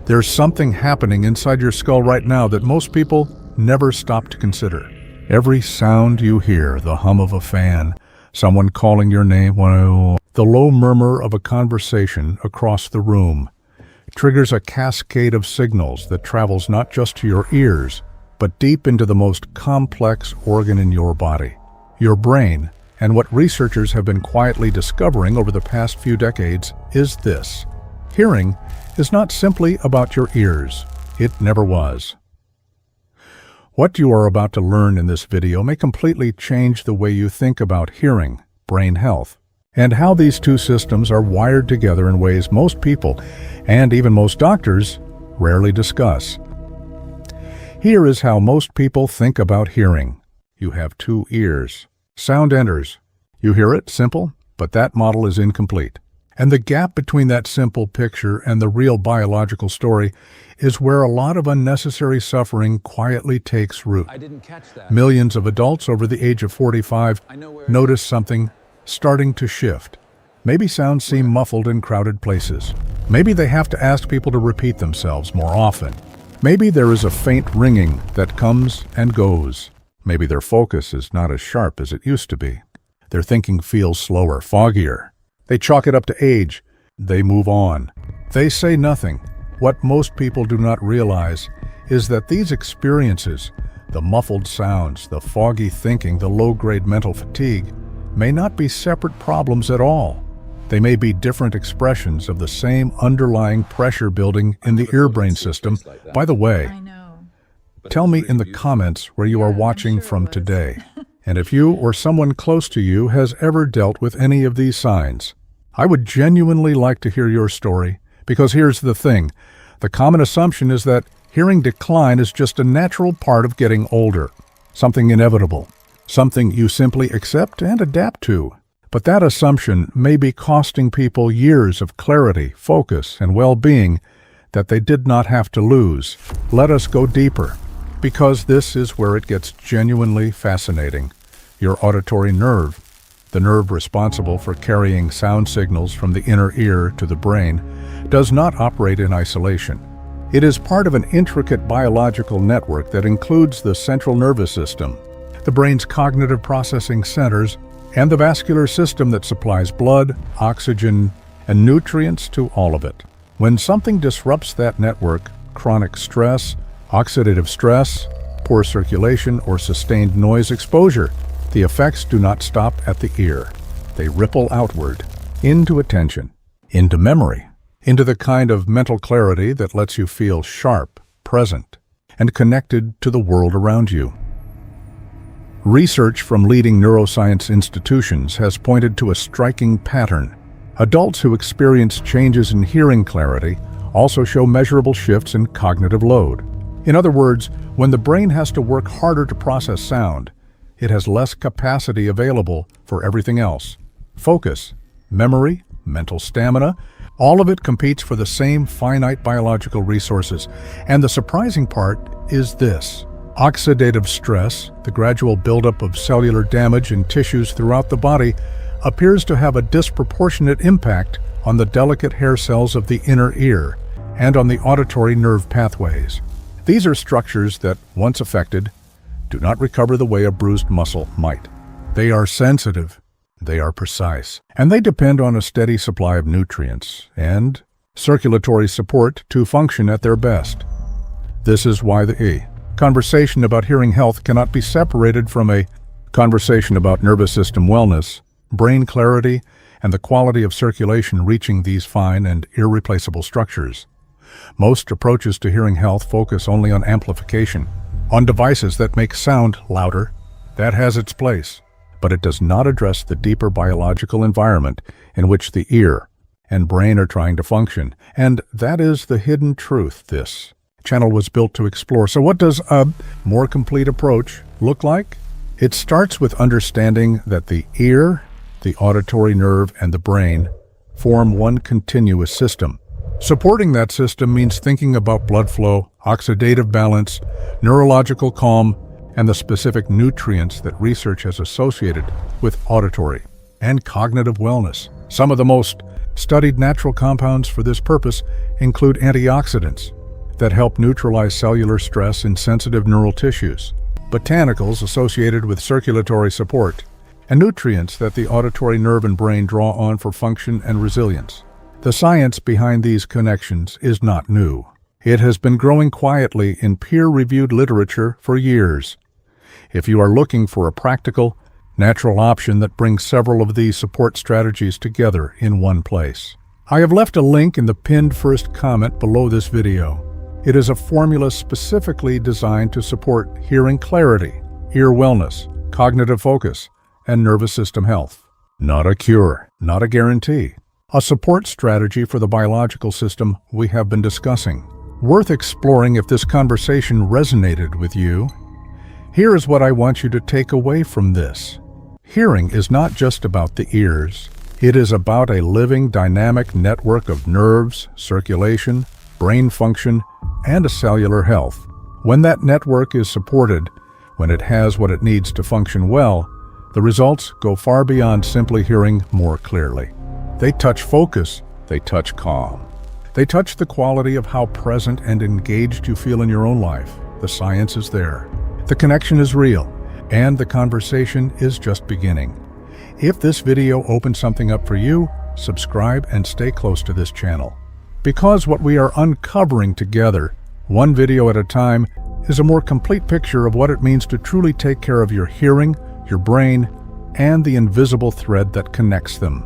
There's something happening inside your skull right now that most people never stop to consider. Every sound you hear, the hum of a fan, someone calling your name, the low murmur of a conversation across the room, triggers a cascade of signals that travels not just to your ears, but deep into the most complex organ in your body, your brain. And what researchers have been quietly discovering over the past few decades is this: hearing is not simply about your ears. It never was. What you are about to learn in this video may completely change the way you think about hearing, brain health, and how these two systems are wired together in ways most people, and even most doctors, rarely discuss. Here is how most people think about hearing. You have two ears. Sound enters. You hear it, simple, but that model is incomplete. And the gap between that simple picture and the real biological story is where a lot of unnecessary suffering quietly takes root. I didn't catch that. Millions of adults over the age of 45 notice something starting to shift. Maybe sounds seem muffled in crowded places. Maybe they have to ask people to repeat themselves more often. Maybe there is a faint ringing that comes and goes. Maybe their focus is not as sharp as it used to be. Their thinking feels slower, foggier. They chalk it up to age. They move on. They say nothing. What most people do not realize is that these experiences, the muffled sounds, the foggy thinking, the low-grade mental fatigue, may not be separate problems at all. They may be different expressions of the same underlying pressure building in the ear-brain system. By the way, tell me in the comments where you are watching from today, and if you or someone close to you has ever dealt with any of these signs. I would genuinely like to hear your story, because here's the thing. The common assumption is that hearing decline is just a natural part of getting older, something inevitable, something you simply accept and adapt to. But that assumption may be costing people years of clarity, focus, and well-being that they did not have to lose. Let us go deeper, because this is where it gets genuinely fascinating. Your auditory nerve, the nerve responsible for carrying sound signals from the inner ear to the brain, does not operate in isolation. It is part of an intricate biological network that includes the central nervous system, the brain's cognitive processing centers, and the vascular system that supplies blood, oxygen, and nutrients to all of it. When something disrupts that network, chronic stress, oxidative stress, poor circulation, or sustained noise exposure, the effects do not stop at the ear. They ripple outward, into attention, into memory, into the kind of mental clarity that lets you feel sharp, present, and connected to the world around you. Research from leading neuroscience institutions has pointed to a striking pattern. Adults who experience changes in hearing clarity also show measurable shifts in cognitive load. In other words, when the brain has to work harder to process sound, it has less capacity available for everything else. Focus, memory, mental stamina, all of it competes for the same finite biological resources. And the surprising part is this: oxidative stress, the gradual buildup of cellular damage in tissues throughout the body, appears to have a disproportionate impact on the delicate hair cells of the inner ear and on the auditory nerve pathways. These are structures that, once affected, do not recover the way a bruised muscle might. They are sensitive, they are precise, and they depend on a steady supply of nutrients and circulatory support to function at their best. This is why the conversation about hearing health cannot be separated from a conversation about nervous system wellness, brain clarity, and the quality of circulation reaching these fine and irreplaceable structures. Most approaches to hearing health focus only on amplification, on devices that make sound louder. That has its place, but it does not address the deeper biological environment in which the ear and brain are trying to function. And that is the hidden truth this channel was built to explore. So what does a more complete approach look like? It starts with understanding that the ear, the auditory nerve, and the brain form one continuous system. Supporting that system means thinking about blood flow, oxidative balance, neurological calm, and the specific nutrients that research has associated with auditory and cognitive wellness. Some of the most studied natural compounds for this purpose include antioxidants, that help neutralize cellular stress in sensitive neural tissues, botanicals associated with circulatory support, and nutrients that the auditory nerve and brain draw on for function and resilience. The science behind these connections is not new. It has been growing quietly in peer-reviewed literature for years. If you are looking for a practical, natural option that brings several of these support strategies together in one place, I have left a link in the pinned first comment below this video. It is a formula specifically designed to support hearing clarity, ear wellness, cognitive focus, and nervous system health. Not a cure, not a guarantee. A support strategy for the biological system we have been discussing. Worth exploring if this conversation resonated with you. Here is what I want you to take away from this. Hearing is not just about the ears. It is about a living, dynamic network of nerves, circulation, brain function, and a cellular health. When that network is supported, when it has what it needs to function well, the results go far beyond simply hearing more clearly. They touch focus, they touch calm. They touch the quality of how present and engaged you feel in your own life. The science is there. The connection is real, and the conversation is just beginning. If this video opened something up for you, subscribe and stay close to this channel. Because what we are uncovering together, one video at a time, is a more complete picture of what it means to truly take care of your hearing, your brain, and the invisible thread that connects them.